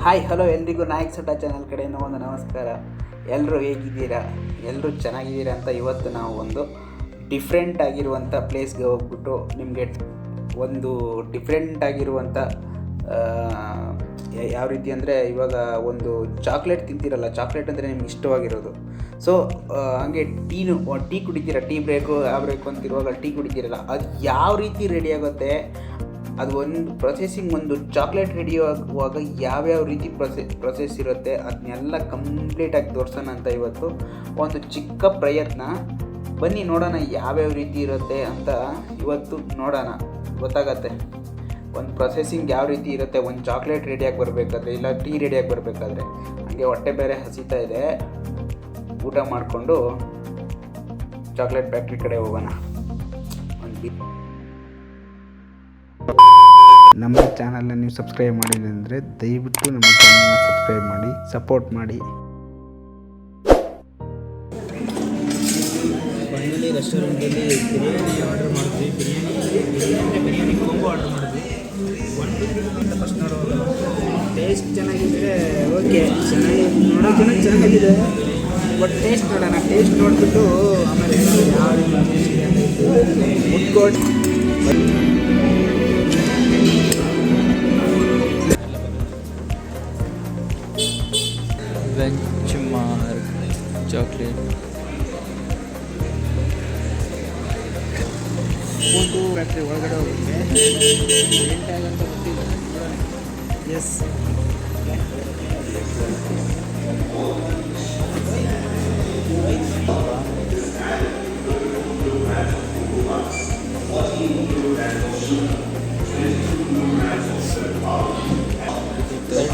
Hi hello ಎಲ್ರಿಗೂ Nayak ಸಟ channel ಕಡೆಯಿಂದ ಒಂದು ನಮಸ್ಕಾರ. ಎಲ್ಲರೂ ಹೇಗಿದ್ದೀರಾ? ಎಲ್ಲರೂ ಚೆನ್ನಾಗಿದ್ದೀರಾ ಅಂತ ಇವತ್ತು ನಾವು ಒಂದು ಡಿಫ್ರೆಂಟ್ ಆಗಿರುವಂಥ ಪ್ಲೇಸ್ಗೆ ಹೋಗ್ಬಿಟ್ಟು ನಿಮಗೆ ಒಂದು ಡಿಫ್ರೆಂಟ್ ಆಗಿರುವಂಥ ಯಾವ ರೀತಿ ಅಂದರೆ, ಇವಾಗ ಒಂದು ಚಾಕ್ಲೇಟ್ ತಿಂತೀರಲ್ಲ, ಚಾಕ್ಲೇಟ್ ಅಂದರೆ ನಿಮ್ಗೆ ಇಷ್ಟವಾಗಿರೋದು. ಸೊ ಹಾಗೆ ಟೀ ಕುಡಿತೀರ, ಟೀ ಬ್ರೇಕು ಅಂತಿರುವಾಗ ಟೀ ಕುಡಿತೀರಲ್ಲ, ಅದು ಯಾವ ರೀತಿ ರೆಡಿ ಆಗುತ್ತೆ, ಅದು ಒಂದು ಪ್ರೊಸೆಸಿಂಗ್, ಒಂದು ಚಾಕ್ಲೇಟ್ ರೆಡಿ ಆಗುವಾಗ ಯಾವ್ಯಾವ ರೀತಿ ಪ್ರೊಸೆಸ್ ಇರುತ್ತೆ, ಅದನ್ನೆಲ್ಲ ಕಂಪ್ಲೀಟಾಗಿ ತೋರಿಸೋಣ ಅಂತ ಇವತ್ತು ಒಂದು ಚಿಕ್ಕ ಪ್ರಯತ್ನ. ಬನ್ನಿ ನೋಡೋಣ ಯಾವ್ಯಾವ ರೀತಿ ಇರುತ್ತೆ ಅಂತ ಇವತ್ತು ನೋಡೋಣ, ಗೊತ್ತಾಗತ್ತೆ ಒಂದು ಪ್ರೊಸೆಸಿಂಗ್ ಯಾವ ರೀತಿ ಇರುತ್ತೆ. ಒಂದು ಚಾಕ್ಲೇಟ್ ರೆಡಿಯಾಗಿ ಬರಬೇಕಾದ್ರೆ, ಇಲ್ಲ ಟೀ ರೆಡಿಯಾಗಿ ಬರಬೇಕಾದ್ರೆ. ಹಾಗೆ ಹೊಟ್ಟೆ ಬೇರೆ ಹಸಿತಾ ಇದೆ, ಊಟ ಮಾಡಿಕೊಂಡು ಚಾಕ್ಲೇಟ್ ಫ್ಯಾಕ್ಟ್ರಿ ಕಡೆ ಹೋಗೋಣ. ನಮ್ಮ ಚಾನಲ್ನ ನೀವು ಸಬ್ಸ್ಕ್ರೈಬ್ ಮಾಡಿಲ್ಲ ಅಂದರೆ ದಯವಿಟ್ಟು ನಮ್ಮ ಚಾನಲ್ನ ಸಬ್ಸ್ಕ್ರೈಬ್ ಮಾಡಿ, ಸಪೋರ್ಟ್ ಮಾಡಿ. ಫೈನಲಿ ರೆಸ್ಟೋರೆಂಟಲ್ಲಿ ಬಿರಿಯಾನಿ ಆರ್ಡರ್ ಮಾಡಿದ್ವಿ. ಬಿರಿಯಾನಿ ಕೊಂಬು ಆರ್ಡರ್ ಮಾಡಿದ್ವಿ. 150 ಅಂತ ಫಸ್ಟ್ ನೋಡೋದು. ಟೇಸ್ಟ್ ಚೆನ್ನಾಗಿದ್ದರೆ ಓಕೆ, ಚೆನ್ನಾಗಿದೆ. ಬಟ್ ಟೇಸ್ಟ್ ನೋಡೋಣ. ಟೇಸ್ಟ್ ನೋಡಿಬಿಟ್ಟು ಆಮೇಲೆ ಯಾವ ರೀತಿ ಫುಡ್ ಬೆಂಚ್ಮಾರ್ಕ್ ಚಾಕ್ಲೇಟ್ ಒಂದು ಫ್ಯಾಕ್ಟ್ರಿ ಒಳಗಡೆ ಹೋಗುತ್ತೆ. ಎಂಟಾಗಂತ ಗೊತ್ತಿಲ್ಲ. ಎಸ್,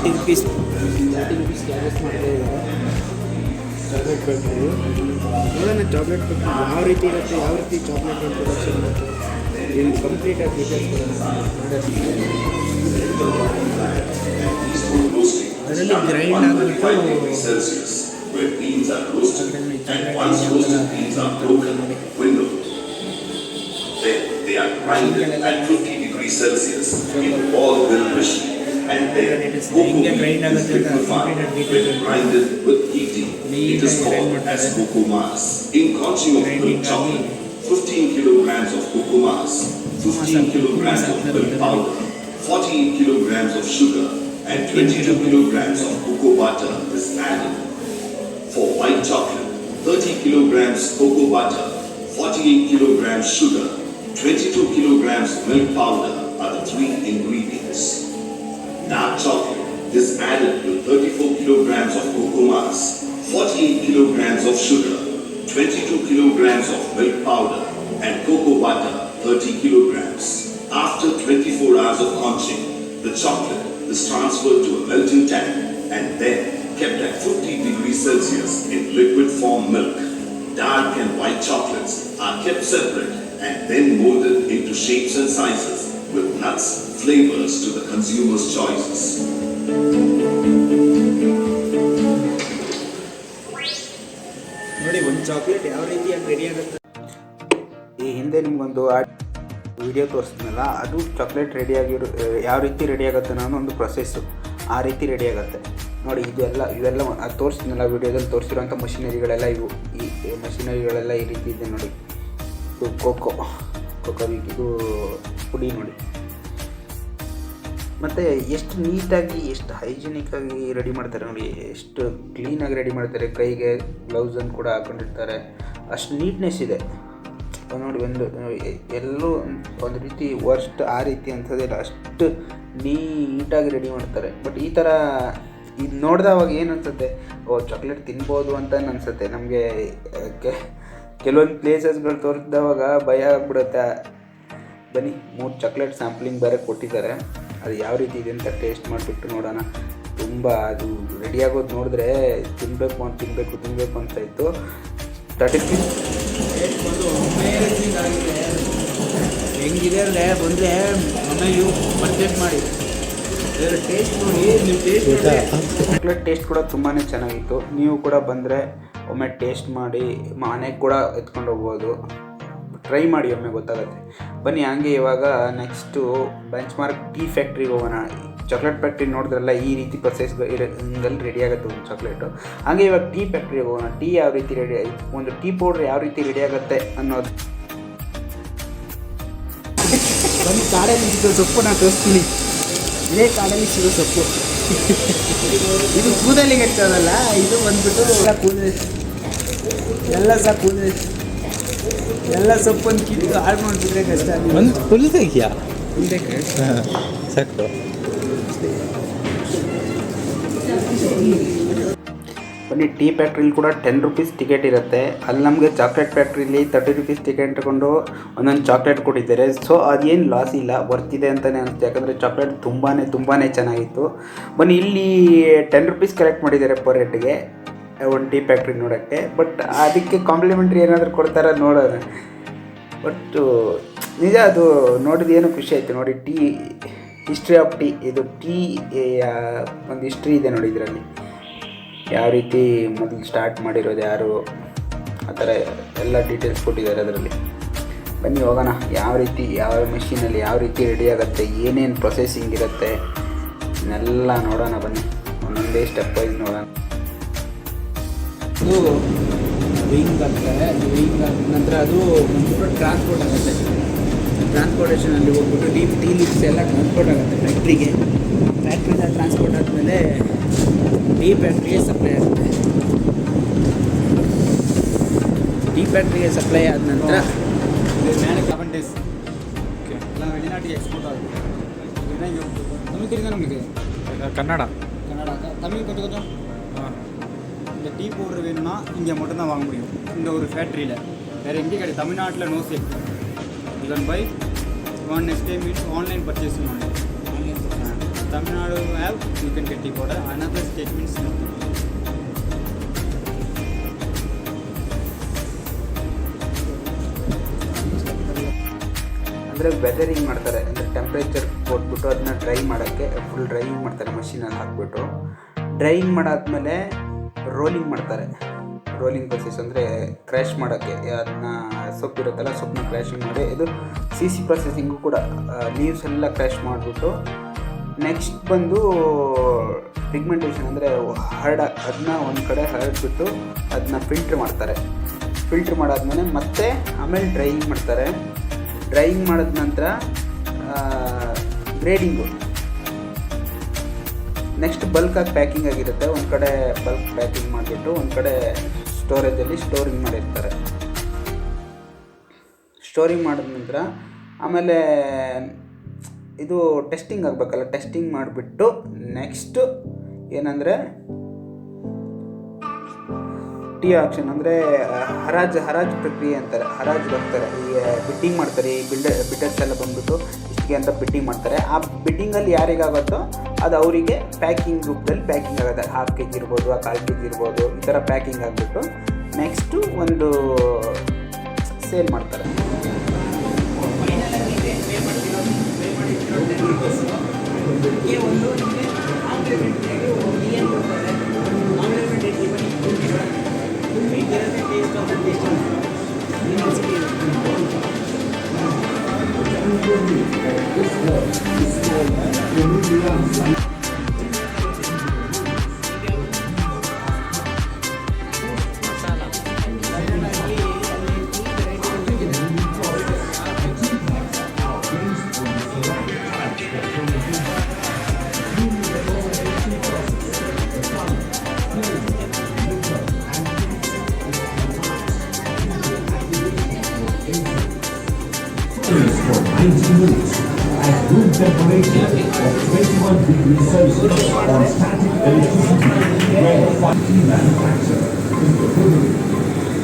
$30 ಚಾರ್ಜಸ್ ಮಾಡ್ತಾ ಇದ್ದಾರೆ ಚಾಕ್ಲೇಟ್ ಫ್ಯಾಕ್ಟ್ರಿ. ನೋಡೋಣ ಚಾಕ್ಲೇಟ್ ಫ್ಯಾಕ್ಟ್ರಿ ಯಾವ ರೀತಿ ಇರುತ್ತೆ, ಯಾವ ರೀತಿ ಚಾಕ್ಲೇಟ್ ಪ್ರೊಡಕ್ಷನ್ ಇರುತ್ತೆ, ಇಲ್ಲಿ ಕಂಪ್ಲೀಟಾಗಿ ಡೀಟೇಲ್ಸ್ ಅದರಲ್ಲಿ ಗ್ರೈಂಡ್ ಆಗಿಬಿಟ್ಟು and then cocoa bean is liquefied when grinded with heating. It is called as cocoa mass. In conching of milk chocolate, 15 kilograms of cocoa mass, 15 kilograms of milk powder, 14 kilograms of sugar, and 22 kilograms of cocoa butter is added. For white chocolate, 30 kilograms cocoa butter, 48 kilograms sugar, 22 kilograms milk powder are the three ingredients. Dark chocolate is added with 34 kilograms of cocoa mass, 48 kilograms of sugar, 22 kilograms of milk powder, and cocoa butter 30 kilograms. After 24 hours of conching, the chocolate is transferred to a melting tank and then kept at 50 degrees Celsius in liquid form milk. Dark and white chocolates are kept separate and then molded into shapes and sizes with nuts, flavors to the consumer's choices. ನೋಡಿ ಒಂದು chocolate ಯಾವ ರೀತಿಯಾಗಿ ready ಆಗುತ್ತೆ. ಈ ಹಿಂದೆ ನಿಮಗೊಂದು video ತೋರಿಸ್ತೀನಲ್ಲ, ಅದು chocolate ಯಾವ ರೀತಿ ರೆಡಿ ಆಗುತ್ತೆ ಅನ್ನೋ ಒಂದು ಪ್ರೊಸೆಸ್ಸು ಆ ರೀತಿ ರೆಡಿ ಆಗುತ್ತೆ. ನೋಡಿ ಇವೆಲ್ಲ ಅದು ತೋರಿಸ್ತೀನಲ್ಲ, ವಿಡಿಯೋದಲ್ಲಿ ತೋರಿಸಿರುವಂಥ ಮಷಿನರಿಗಳೆಲ್ಲ ಇವು. ಈ ಮಷಿನರಿಗಳೆಲ್ಲ ಈ ರೀತಿ ಇದೆ ನೋಡಿ. ಇದು ಕೋಕೋ ಇದು ಪುಡಿ ನೋಡಿ. ಮತ್ತು ಎಷ್ಟು ನೀಟಾಗಿ, ಎಷ್ಟು ಹೈಜಿನಿಕ್ಕಾಗಿ ರೆಡಿ ಮಾಡ್ತಾರೆ ನೋಡಿ, ಎಷ್ಟು ಕ್ಲೀನಾಗಿ ರೆಡಿ ಮಾಡ್ತಾರೆ. ಕೈಗೆ ಗ್ಲೌಸನ್ನು ಕೂಡ ಹಾಕೊಂಡಿರ್ತಾರೆ, ಅಷ್ಟು ನೀಟ್ನೆಸ್ ಇದೆ ನೋಡಿ. ಎಲ್ಲೂ ಒಂದು ರೀತಿ ವರ್ಸ್ಟ್ ಆ ರೀತಿ ಅಂಥದ್ದಿಲ್ಲ, ಅಷ್ಟು ನೀಟಾಗಿ ರೆಡಿ ಮಾಡ್ತಾರೆ. ಬಟ್ ಈ ಥರ ಇದು ನೋಡಿದವಾಗ ಏನು ಅನಿಸುತ್ತೆ, ಚಾಕ್ಲೇಟ್ ತಿನ್ಬೋದು ಅಂತ ಅನಿಸುತ್ತೆ ನಮಗೆ. ಕೆಲವೊಂದು ಪ್ಲೇಸಸ್ಗಳು ತೋರಿಸಿದವಾಗ ಭಯ ಆಗಿಬಿಡುತ್ತೆ. ಬನ್ನಿ, 3 ಚಾಕ್ಲೇಟ್ ಸ್ಯಾಂಪ್ಲಿಂಗ್ ಬೇರೆ ಕೊಟ್ಟಿದ್ದಾರೆ. ಅದು ಯಾವ ರೀತಿ ಇದೆ ಅಂತ ಟೇಸ್ಟ್ ಮಾಡಿಬಿಟ್ಟು ನೋಡೋಣ. ತುಂಬ ಅದು ರೆಡಿ ಆಗೋದು ನೋಡಿದ್ರೆ ತಿನ್ನಬೇಕು ಅಂತ ಇತ್ತು. 30 ಟೇಸ್ಟ್ ಬಂದು ಅಮೇಜಿಂಗ್ ಆಗಿದೆ. ಹೆಂಗಿದೆ ಅಂದರೆ ಬಂದರೆ ಒಮ್ಮೆ ನೀವು ಪರ್ಚೇಸ್ ಮಾಡಿ, ಟೇಸ್ಟ್ ನೋಡಿ. ನೀವು ಚಾಕ್ಲೇಟ್ ಟೇಸ್ಟ್ ಕೂಡ ತುಂಬಾ ಚೆನ್ನಾಗಿತ್ತು. ನೀವು ಕೂಡ ಬಂದರೆ ಒಮ್ಮೆ ಟೇಸ್ಟ್ ಮಾಡಿ ಮನೆಗೆ ಕೂಡ ಎತ್ಕೊಂಡು ಹೋಗ್ಬೋದು. ಟ್ರೈ ಮಾಡಿ, ಒಮ್ಮೆ ಗೊತ್ತಾಗುತ್ತೆ. ಬನ್ನಿ ಹಂಗೆ ಇವಾಗ ನೆಕ್ಸ್ಟು ಬೆಂಚ್ಮಾರ್ಕ್ ಟೀ ಫ್ಯಾಕ್ಟ್ರಿಗೆ ಹೋಗೋಣ. ಚಾಕ್ಲೇಟ್ ಫ್ಯಾಕ್ಟ್ರಿ ನೋಡಿದ್ರಲ್ಲ, ಈ ರೀತಿ ಪ್ರೊಸೆಸ್ಗಳಲ್ಲಿ ರೆಡಿ ಆಗುತ್ತೆ ಒಂದು ಚಾಕ್ಲೇಟು. ಹಾಗೆ ಇವಾಗ ಟೀ ಫ್ಯಾಕ್ಟ್ರಿಗೆ ಹೋಗೋಣ. ಟೀ ಯಾವ ರೀತಿ ರೆಡಿ, ಒಂದು ಟೀ ಪೌಡ್ರ್ ಯಾವ ರೀತಿ ರೆಡಿ ಆಗುತ್ತೆ ಅನ್ನೋದು. ಬನ್ನಿ, ಕಾಡಲ್ಲಿ ಸಿಗೋ ಸೊಪ್ಪು ನಾನು ತೋರಿಸ್ತೀನಿ. ಇದೇ ಕಾಡಲ್ಲಿ ಸಿಗೋ ಸೊಪ್ಪು. ಇದು ಕೂದಲಿಗೆ ಇರ್ತದಲ್ಲ, ಇದು ಬಂದ್ಬಿಟ್ಟು ಎಲ್ಲ ಸೊಪ್ಪನ್ನು ಕಿತ್ತು ಹಾಳು ಮಾಡಿಬಿಟ್ರೆ ಕಷ್ಟ. ಒಂದು ಫುಲ್ ತೆಗಿಯಾ ಮುಂದಕ್ಕೆ ಸಾಕು. ಬನ್ನಿ, ಟೀ ಫ್ಯಾಕ್ಟ್ರಿಲಿ ಕೂಡ 10 ರುಪೀಸ್ ಟಿಕೆಟ್ ಇರುತ್ತೆ. ಅಲ್ಲಿ ನಮಗೆ ಚಾಕ್ಲೇಟ್ ಫ್ಯಾಕ್ಟ್ರಿಲಿ 30 ರುಪೀಸ್ ಟಿಕೆಟ್ ತಗೊಂಡು ಒಂದೊಂದು ಚಾಕ್ಲೇಟ್ ಕೊಟ್ಟಿದ್ದಾರೆ. ಸೊ ಅದೇನು ಲಾಸ್ ಇಲ್ಲ, ವರ್ತಿದೆ ಅಂತಲೇ ಅನಿಸುತ್ತೆ. ಯಾಕಂದರೆ ಚಾಕ್ಲೇಟ್ ತುಂಬಾ ಚೆನ್ನಾಗಿತ್ತು. ಬನ್ನಿ, ಇಲ್ಲಿ 10 ರುಪೀಸ್ ಕಲೆಕ್ಟ್ ಮಾಡಿದ್ದಾರೆ ಪರ್ ಹೆಡ್ಗೆ ಒಂದು ಟೀ ಫ್ಯಾಕ್ಟ್ರಿ ನೋಡೋಕ್ಕೆ. ಬಟ್ ಅದಕ್ಕೆ ಕಾಂಪ್ಲಿಮೆಂಟ್ರಿ ಏನಾದರೂ ಕೊಡ್ತಾರ ನೋಡೋಣ. ಬಟ್ ನಿಜ ಅದು ನೋಡಿದ ಏನೋ ಖುಷಿ ಆಯಿತು ನೋಡಿ. ಟೀ ಹಿಸ್ಟ್ರಿ ಆಫ್ ಟೀ, ಇದು ಟೀ ಒಂದು ಹಿಸ್ಟ್ರಿ ಇದೆ ನೋಡಿ ಇದರಲ್ಲಿ. ಯಾವ ರೀತಿ ಮೊದಲು ಸ್ಟಾರ್ಟ್ ಮಾಡಿರೋದು ಯಾರು, ಆ ಥರ ಎಲ್ಲ ಡೀಟೇಲ್ಸ್ ಕೊಟ್ಟಿದ್ದಾರೆ ಅದರಲ್ಲಿ. ಬನ್ನಿ ಹೋಗೋಣ, ಯಾವ ರೀತಿ ಯಾವ ಮೆಷಿನಲ್ಲಿ ಯಾವ ರೀತಿ ರೆಡಿ ಆಗುತ್ತೆ, ಏನೇನು ಪ್ರೊಸೆಸಿಂಗ್ ಇರುತ್ತೆ ಇದನ್ನೆಲ್ಲ ನೋಡೋಣ. ಬನ್ನಿ, ಒಂದೊಂದೇ ಸ್ಟೆಪ್ ವೈಸ್ ನೋಡೋಣ. ಅದು ವೇಯಿಂಗ್ ಆಗ್ತಾರೆ. ವೇಯಿಂಗ್ ಆದ ನಂತರ ಅದು ಬಂದ್ಬಿಟ್ಟು ಟ್ರಾನ್ಸ್ಪೋರ್ಟ್ ಆಗುತ್ತೆ. ಟ್ರಾನ್ಸ್ಪೋರ್ಟೇಷನಲ್ಲಿ ಹೋಗ್ಬಿಟ್ಟು ಟೀ ಲೀವ್ಸ್ ಎಲ್ಲ ಟ್ರಾನ್ಸ್ಪೋರ್ಟ್ ಆಗುತ್ತೆ ಫ್ಯಾಕ್ಟ್ರಿಗೆ. ಫ್ಯಾಕ್ಟ್ರಿಯಿಂದ ಟ್ರಾನ್ಸ್ಪೋರ್ಟ್ ಆದಮೇಲೆ ಟೀ ಫ್ಯಾಕ್ಟ್ರಿಗೆ ಸಪ್ಲೈ ಆಗುತ್ತೆ. ಟೀ ಫ್ಯಾಕ್ಟ್ರಿಗೆ ಸಪ್ಲೈ ಆದ ನಂತರ மேலே 7 days ஓகே எல்லாம் வெளிநாட்டுக்கு எக்ஸ்போர்ட் ஆகுது. இதுனா இங்கே தமிழ் தெரியுதா நம்மளுக்கு? ಕನ್ನಡ தமிழ் கொஞ்சம் கொஞ்சம். இந்த டீ பவுடர் வேணும்னா இங்கே மட்டும்தான் வாங்க முடியும், இந்த ஒரு ஃபேக்ட்ரியில். வேறு எங்கேயும் கிடையாது. தமிழ்நாட்டில் no sale. You can buy one next day means online purchasing only. Tamil Nadu have you can get tea powder. Another state means ಅಂದರೆ ವೆದರಿಂಗ್ ಮಾಡ್ತಾರೆ. ಅಂದರೆ ಟೆಂಪ್ರೇಚರ್ ಕೊಟ್ಬಿಟ್ಟು ಅದನ್ನ ಡ್ರೈ ಮಾಡೋಕ್ಕೆ ಫುಲ್ ಡ್ರೈಯಿಂಗ್ ಮಾಡ್ತಾರೆ ಮಷೀನಲ್ಲಿ ಹಾಕ್ಬಿಟ್ಟು. ಡ್ರೈಯಿಂಗ್ ಮಾಡಾದ್ಮೇಲೆ ರೋಲಿಂಗ್ ಮಾಡ್ತಾರೆ. ರೋಲಿಂಗ್ ಪ್ರೊಸೆಸ್ ಅಂದರೆ ಕ್ರ್ಯಾಶ್ ಮಾಡೋಕ್ಕೆ, ಅದನ್ನ ಸೊಪ್ಪಿರುತ್ತಲ್ಲ ಸೊಪ್ಪನ್ನ ಕ್ರ್ಯಾಶಿಂಗ್ ಮಾಡಿ, ಇದು CC ಪ್ರೊಸೆಸಿಂಗು ಕೂಡ. ಲೀವ್ಸ್ ಎಲ್ಲ ಕ್ರ್ಯಾಶ್ ಮಾಡಿಬಿಟ್ಟು ನೆಕ್ಸ್ಟ್ ಬಂದು ಪಿಗ್ಮೆಂಟೇಷನ್ ಅಂದರೆ ಅದನ್ನ ಒಂದು ಕಡೆ ಹರಡ್ಬಿಟ್ಟು ಅದನ್ನ ಫಿಲ್ಟ್ರ್ ಮಾಡ್ತಾರೆ. ಫಿಲ್ಟ್ರ್ ಮಾಡಾದ್ಮೇಲೆ ಮತ್ತೆ ಆಮೇಲೆ ಡ್ರೈಯಿಂಗ್ ಮಾಡ್ತಾರೆ. ಡ್ರೈಯಿಂಗ್ ಮಾಡಿದ ನಂತರ ಗ್ರೇಡಿಂಗು, ನೆಕ್ಸ್ಟ್ ಬಲ್ಕಾಗಿ ಪ್ಯಾಕಿಂಗ್ ಆಗಿರುತ್ತೆ. ಒಂದು ಕಡೆ ಬಲ್ಕ್ ಪ್ಯಾಕಿಂಗ್ ಮಾಡಿಬಿಟ್ಟು ಒಂದು ಕಡೆ ಸ್ಟೋರೇಜಲ್ಲಿ ಸ್ಟೋರಿಂಗ್ ಮಾಡಿರ್ತಾರೆ. ಸ್ಟೋರಿಂಗ್ ಮಾಡಿದ ನಂತರ ಆಮೇಲೆ ಇದು ಟೆಸ್ಟಿಂಗ್ ಆಗಬೇಕಲ್ಲ, ಟೆಸ್ಟಿಂಗ್ ಮಾಡಿಬಿಟ್ಟು ನೆಕ್ಸ್ಟು ಏನಂದರೆ ಟೀ ಆಕ್ಷನ್ ಅಂದರೆ ಹರಾಜು ಪ್ರಕ್ರಿಯೆ ಅಂತಾರೆ. ಹರಾಜಿಗೆ ಹೋಗ್ತಾರೆ, ಈ ಬಿಡ್ಡಿಂಗ್ ಮಾಡ್ತಾರೆ. ಈ ಬಿಡ್ಡರ್ಸ್ ಎಲ್ಲ ಬಂದುಬಿಟ್ಟು ಇಷ್ಟಿಗೆ ಅಂತ ಬಿಡ್ಡಿಂಗ್ ಮಾಡ್ತಾರೆ. ಆ ಬಿಡ್ಡಿಂಗಲ್ಲಿ ಯಾರಿಗಾಗುತ್ತೋ ಅದು ಅವರಿಗೆ ಪ್ಯಾಕಿಂಗ್ ರೂಪದಲ್ಲಿ ಪ್ಯಾಕಿಂಗ್ ಆಗುತ್ತೆ. 1/2 kg ಇರ್ಬೋದು, 1/4 kg ಇರ್ಬೋದು, ಈ ಥರ ಪ್ಯಾಕಿಂಗ್ ಆಗಿಬಿಟ್ಟು ನೆಕ್ಸ್ಟು ಒಂದು ಸೇಲ್ ಮಾಡ್ತಾರೆ. For 90 minutes at room temperature of 21 degrees Celsius on static electricity where 5G manufacturer is prohibited.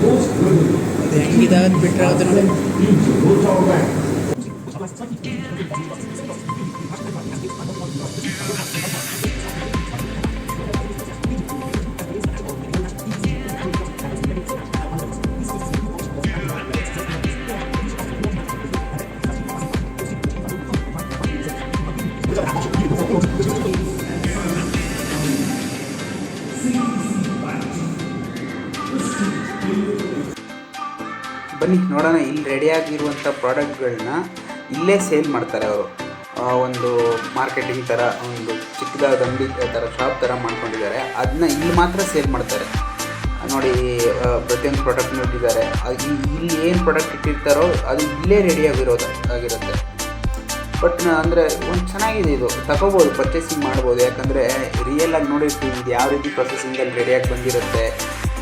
Post-prohibited. ಹೆಂಗಿದಾಗದು ಬಿಟ್ಟರೆ ಅದನ್ನು Into motor rack. ಬನ್ನಿ ನೋಡೋಣ, ಇಲ್ಲಿ ರೆಡಿಯಾಗಿರುವಂಥ ಪ್ರಾಡಕ್ಟ್ಗಳನ್ನ ಇಲ್ಲೇ ಸೇಲ್ ಮಾಡ್ತಾರೆ ಅವರು. ಒಂದು ಮಾರ್ಕೆಟಿಂಗ್ ಥರ ಒಂದು ಚಿಕ್ಕದಾದ ಅಂಗಡಿ ಥರ ಶಾಪ್ ಥರ ಮಾಡ್ಕೊಂಡಿದ್ದಾರೆ. ಅದನ್ನ ಇಲ್ಲಿ ಮಾತ್ರ ಸೇಲ್ ಮಾಡ್ತಾರೆ ನೋಡಿ. ಪ್ರತಿಯೊಂದು ಪ್ರಾಡಕ್ಟ್ನೂ ಇಟ್ಟಿದ್ದಾರೆ. ಇಲ್ಲಿ ಏನು ಪ್ರಾಡಕ್ಟ್ ಇಟ್ಟಿರ್ತಾರೋ ಅದು ಇಲ್ಲೇ ಆಗಿರುತ್ತೆ. ಬಟ್ ಅಂದರೆ ಒಂದು ಚೆನ್ನಾಗಿದೆ, ಇದು ತಗೋಬೋದು, ಪರ್ಚೇಸಿಂಗ್ ಮಾಡ್ಬೋದು. ಯಾಕಂದರೆ ರಿಯಲಾಗಿ ನೋಡಿರ್ತೀವಿ ಇದು ಯಾವ ರೀತಿ ಪ್ರೊಸೆಸಿಂಗಲ್ಲಿ ರೆಡಿಯಾಗಿ ಬಂದಿರುತ್ತೆ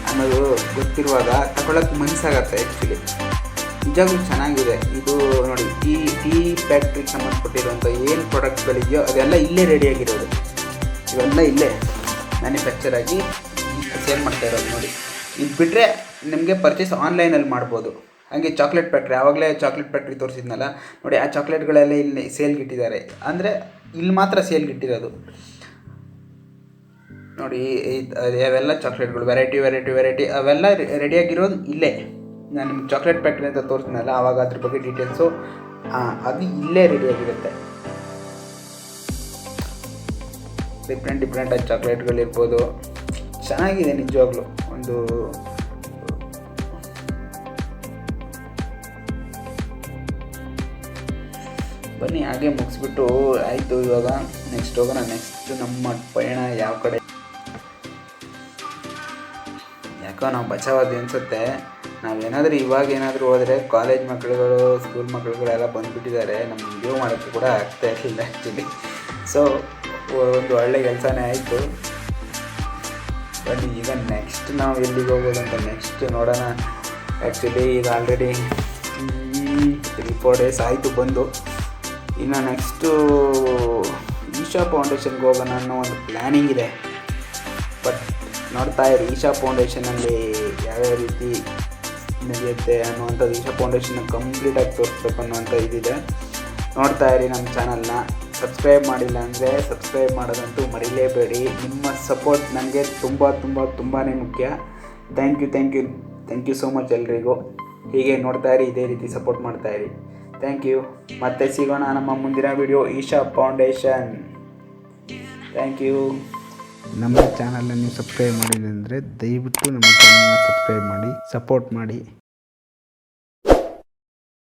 ಅನ್ನೋದು ಗೊತ್ತಿರುವಾಗ ತಗೊಳ್ಳೋಕ್ಕೆ ಮನಸ್ಸಾಗತ್ತೆ. ಆ್ಯಕ್ಚುಲಿ ನಿಜವಾಗ್ಲೂ ಚೆನ್ನಾಗಿದೆ ಇದು ನೋಡಿ. ಟೀ ಫ್ಯಾಕ್ಟ್ರಿಗೆ ಸಂಬಂಧಪಟ್ಟಿರುವಂಥ ಏನು ಪ್ರಾಡಕ್ಟ್ಗಳಿದೆಯೋ ಅದೆಲ್ಲ ಇಲ್ಲೇ ರೆಡಿಯಾಗಿರೋದು. ಇವೆಲ್ಲ ಇಲ್ಲೇ ಮ್ಯಾನುಫ್ಯಾಕ್ಚರ್ ಆಗಿ ಸೇಲ್ ಮಾಡ್ತಾ ಇರೋದು ನೋಡಿ. ಇದು ಬಿಟ್ಟರೆ ನಿಮಗೆ ಪರ್ಚೇಸ್ ಆನ್ಲೈನಲ್ಲಿ ಮಾಡ್ಬೋದು. ಹಾಗೆ ಚಾಕ್ಲೇಟ್ ಫ್ಯಾಕ್ಟ್ರಿ, ಆವಾಗಲೇ ಚಾಕ್ಲೇಟ್ ಫ್ಯಾಕ್ಟ್ರಿ ತೋರಿಸಿದ್ನಲ್ಲ ನೋಡಿ, ಆ ಚಾಕ್ಲೇಟ್ಗಳೆಲ್ಲ ಇಲ್ಲಿ ಸೇಲ್ಗಿಟ್ಟಿದ್ದಾರೆ. ಅಂದರೆ ಇಲ್ಲಿ ಮಾತ್ರ ಸೇಲ್ಗಿಟ್ಟಿರೋದು ನೋಡಿ. ಅವೆಲ್ಲ ಚಾಕ್ಲೇಟ್ಗಳು ವೆರೈಟಿ ಅವೆಲ್ಲ ರೆಡಿಯಾಗಿರೋದು ಇಲ್ಲೇ. ನಾನು ನಿಮ್ಗೆ ಚಾಕ್ಲೇಟ್ ಫ್ಯಾಕ್ಟ್ರಿ ಅಂತ ತೋರಿಸಿದ್ನಲ್ಲ ಆವಾಗ ಅದ್ರ ಬಗ್ಗೆ ಡೀಟೇಲ್ಸು ಅದು ಇಲ್ಲೇ ರೆಡಿಯಾಗಿರುತ್ತೆ. ಡಿಫ್ರೆಂಟಾಗಿ ಚಾಕ್ಲೇಟ್ಗಳಿರ್ಬೋದು. ಚೆನ್ನಾಗಿದೆ ನಿಜವಾಗ್ಲೂ. ಒಂದು ಬನ್ನಿ ಹಾಗೆ ಮುಗಿಸ್ಬಿಟ್ಟು ಆಯಿತು. ಇವಾಗ ನೆಕ್ಸ್ಟ್ ಹೋಗೋಣ. ನೆಕ್ಸ್ಟ್ ನಮ್ಮ ಪಯಣ ಯಾವ ಕಡೆ? ಯಾಕೋ ನಾವು ಬಚಾವಾದ್ವಿ ಅನಿಸುತ್ತೆ. ನಾವೇನಾದರೂ ಇವಾಗೇನಾದರೂ ಹೋದರೆ ಕಾಲೇಜ್ ಮಕ್ಕಳುಗಳು, ಸ್ಕೂಲ್ ಮಕ್ಕಳುಗಳೆಲ್ಲ ಬಂದುಬಿಟ್ಟಿದ್ದಾರೆ. ನಮ್ಮ ವಿಡಿಯೋ ಮಾಡೋಕ್ಕೆ ಕೂಡ ಆಗ್ತಾ ಇರಲಿಲ್ಲ ಆ್ಯಕ್ಚುಲಿ. ಸೊ ಒಂದು ಒಳ್ಳೆ ಕೆಲಸನೇ ಆಯಿತು. ಬನ್ನಿ ಈಗ ನೆಕ್ಸ್ಟ್ ನಾವು ಎಲ್ಲಿಗೆ ಹೋಗೋದು ಅಂತ ನೆಕ್ಸ್ಟ್ ನೋಡೋಣ. ಆ್ಯಕ್ಚುಲಿ ಈಗ ಆಲ್ರೆಡಿ 3-4 ಡೇಸ್ ಆಯಿತು ಬಂದು. ಇನ್ನು ನೆಕ್ಸ್ಟು ಈಶಾ ಫೌಂಡೇಶನ್ಗೆ ಹೋಗೋಣ ಅನ್ನೋ ಒಂದು ಪ್ಲ್ಯಾನಿಂಗ್ ಇದೆ. ಬಟ್ ನೋಡ್ತಾ ಇರಿ, ಈಶಾ ಫೌಂಡೇಶನಲ್ಲಿ ಯಾವ್ಯಾವ ರೀತಿ ನಡೆಯುತ್ತೆ ಅನ್ನುವಂಥದ್ದು, ಈಶಾ ಫೌಂಡೇಶನ್ನ ಕಂಪ್ಲೀಟಾಗಿ ತೋರಿಸ್ಬೇಕು ಅನ್ನೋವಂಥ ಇದಿದೆ. ನೋಡ್ತಾ ಇರಿ ನಮ್ಮ ಚಾನಲ್ನ. ಸಬ್ಸ್ಕ್ರೈಬ್ ಮಾಡಿಲ್ಲ ಅಂದರೆ ಸಬ್ಸ್ಕ್ರೈಬ್ ಮಾಡೋದಂತೂ ಮರಿಲೇಬೇಡಿ. ನಿಮ್ಮ ಸಪೋರ್ಟ್ ನನಗೆ ತುಂಬಾ ಮುಖ್ಯ. ಥ್ಯಾಂಕ್ ಯು ಸೋ ಮಚ್ ಎಲ್ರಿಗೂ. ಹೀಗೆ ನೋಡ್ತಾ ಇರಿ, ಇದೇ ರೀತಿ ಸಪೋರ್ಟ್ ಮಾಡ್ತಾಯಿರಿ. Thank you. ಮತ್ತೆ ಸಿಗೋಣ ನಮ್ಮ ಮುಂದಿನ video Isha foundation. Thank you. ನಮ್ಮ ಚಾನಲ್ನ ನೀವು ಸಬ್ಸ್ಕ್ರೈಬ್ ಮಾಡಿಲ್ಲ ಅಂದರೆ ದಯವಿಟ್ಟು ನಮ್ಮ ಚಾನಲ್ನ ಸಬ್ಸ್ಕ್ರೈಬ್ ಮಾಡಿ, ಸಪೋರ್ಟ್ ಮಾಡಿ.